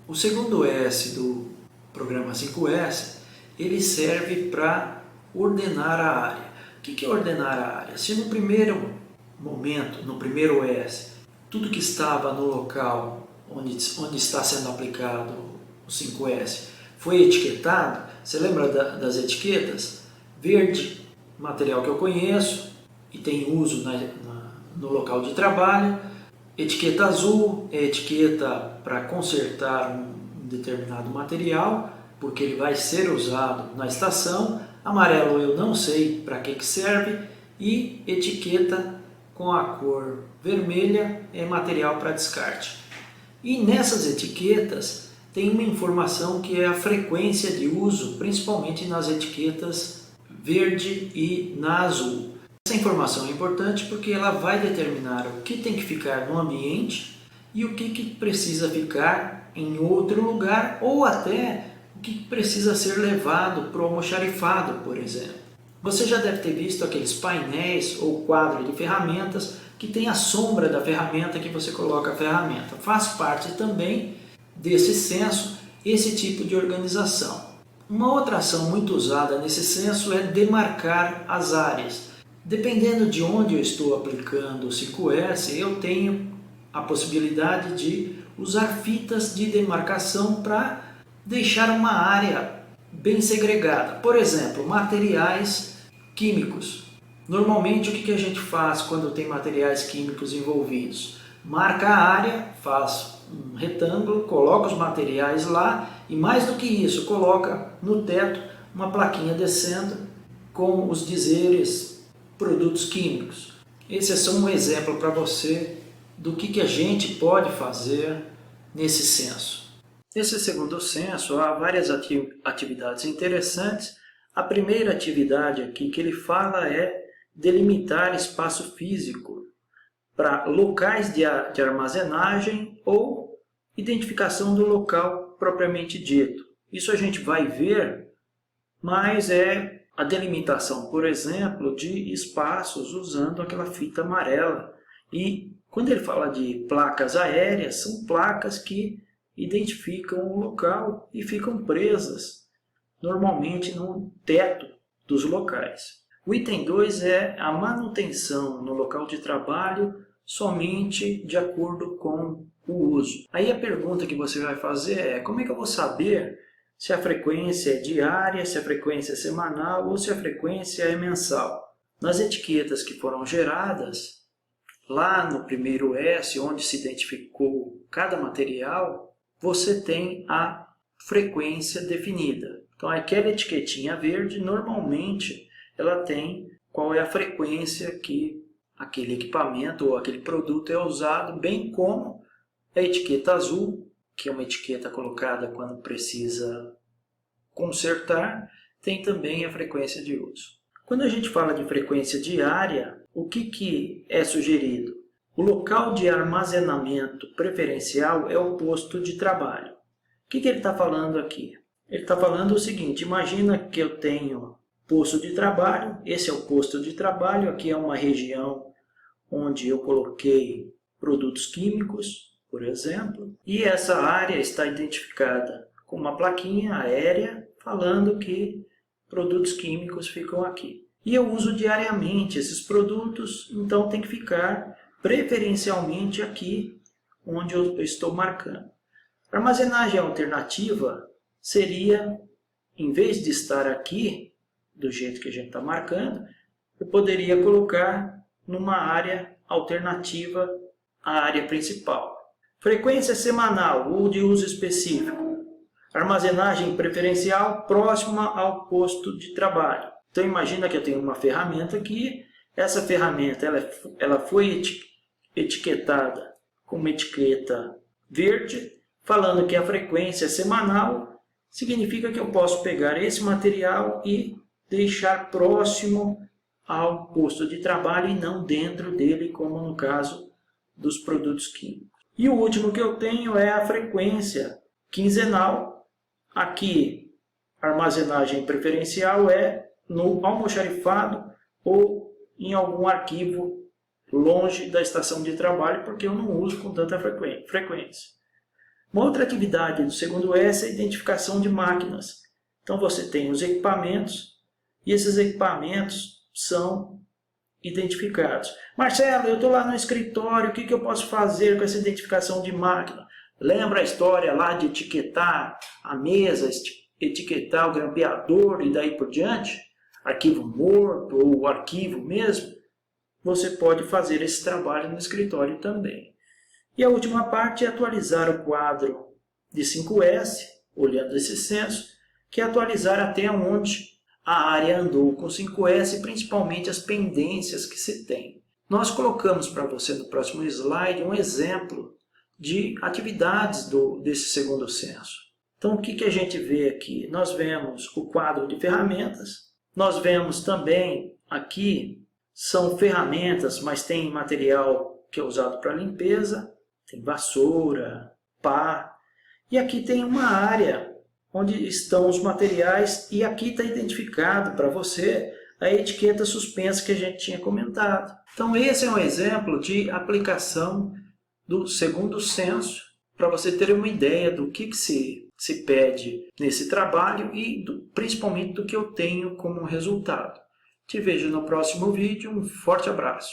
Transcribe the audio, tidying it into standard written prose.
O segundo S do programa 5S, ele serve para ordenar a área. O que é ordenar a área? Se no primeiro momento, no primeiro S, tudo que estava no local onde está sendo aplicado o 5S foi etiquetado, você lembra das etiquetas? Verde, material que eu conheço e tem uso no local de trabalho. Etiqueta azul é etiqueta para consertar um determinado material, porque ele vai ser usado na estação. Amarelo eu não sei para que serve. E etiqueta com a cor vermelha é material para descarte. E nessas etiquetas tem uma informação que é a frequência de uso, principalmente nas etiquetas verde e na azul. Essa informação é importante porque ela vai determinar o que tem que ficar no ambiente e o que precisa ficar em outro lugar, ou até o que precisa ser levado para o almoxarifado, por exemplo. Você já deve ter visto aqueles painéis ou quadro de ferramentas que tem a sombra da ferramenta que você coloca a ferramenta. Faz parte também desse censo esse tipo de organização. Uma outra ação muito usada nesse censo é demarcar as áreas. Dependendo de onde eu estou aplicando o 5S, eu tenho a possibilidade de usar fitas de demarcação para deixar uma área bem segregada. Por exemplo, materiais químicos. Normalmente o que a gente faz quando tem materiais químicos envolvidos? Marca a área, faz um retângulo, coloca os materiais lá e, mais do que isso, coloca no teto uma plaquinha descendo com os dizeres produtos químicos. Esse é só um exemplo para você do que a gente pode fazer nesse censo. Nesse segundo censo há várias atividades interessantes. A primeira atividade aqui que ele fala é delimitar espaço físico para locais de armazenagem ou identificação do local propriamente dito. Isso a gente vai ver, mas é a delimitação, por exemplo, de espaços usando aquela fita amarela. E quando ele fala de placas aéreas, são placas que identificam o local e ficam presas, normalmente no teto dos locais. O item 2 é a manutenção no local de trabalho somente de acordo com o uso. Aí a pergunta que você vai fazer é: como é que eu vou saber se a frequência é diária, se a frequência é semanal ou se a frequência é mensal? Nas etiquetas que foram geradas, lá no primeiro S, onde se identificou cada material, você tem a frequência definida. Então aquela etiquetinha verde, normalmente, ela tem qual é a frequência que aquele equipamento ou aquele produto é usado, bem como a etiqueta azul, que é uma etiqueta colocada quando precisa consertar, tem também a frequência de uso. Quando a gente fala de frequência diária, o que é sugerido? O local de armazenamento preferencial é o posto de trabalho. O que ele está falando aqui? Ele está falando o seguinte: imagina que eu tenho posto de trabalho, esse é o posto de trabalho, aqui é uma região onde eu coloquei produtos químicos, por exemplo, e essa área está identificada com uma plaquinha aérea falando que produtos químicos ficam aqui. E eu uso diariamente esses produtos, então tem que ficar preferencialmente aqui onde eu estou marcando. A armazenagem alternativa seria, em vez de estar aqui, do jeito que a gente está marcando, eu poderia colocar numa área alternativa à área principal. Frequência semanal ou de uso específico. Armazenagem preferencial próxima ao posto de trabalho. Então imagina que eu tenho uma ferramenta aqui, essa ferramenta ela foi etiquetada com uma etiqueta verde, falando que a frequência é semanal, significa que eu posso pegar esse material e deixar próximo ao posto de trabalho e não dentro dele, como no caso dos produtos químicos. E o último que eu tenho é a frequência quinzenal. Aqui, a armazenagem preferencial é no almoxarifado ou em algum arquivo longe da estação de trabalho, porque eu não uso com tanta frequência. Uma outra atividade do segundo S é a identificação de máquinas. Então você tem os equipamentos e esses equipamentos são identificados. Marcelo, eu estou lá no escritório, o que eu posso fazer com essa identificação de máquina? Lembra a história lá de etiquetar a mesa, etiquetar o grampeador e daí por diante? Arquivo morto ou arquivo mesmo? Você pode fazer esse trabalho no escritório também. E a última parte é atualizar o quadro de 5S, olhando esse censo, que é atualizar até onde a área andou com 5S, principalmente as pendências que se tem. Nós colocamos para você no próximo slide um exemplo de atividades desse segundo censo. Então, o que a gente vê aqui? Nós vemos o quadro de ferramentas, nós vemos também aqui, são ferramentas, mas tem material que é usado para limpeza, tem vassoura, pá, e aqui tem uma área onde estão os materiais e aqui está identificado para você a etiqueta suspensa que a gente tinha comentado. Então esse é um exemplo de aplicação do segundo censo para você ter uma ideia do que se pede nesse trabalho e principalmente do que eu tenho como resultado. Te vejo no próximo vídeo, um forte abraço.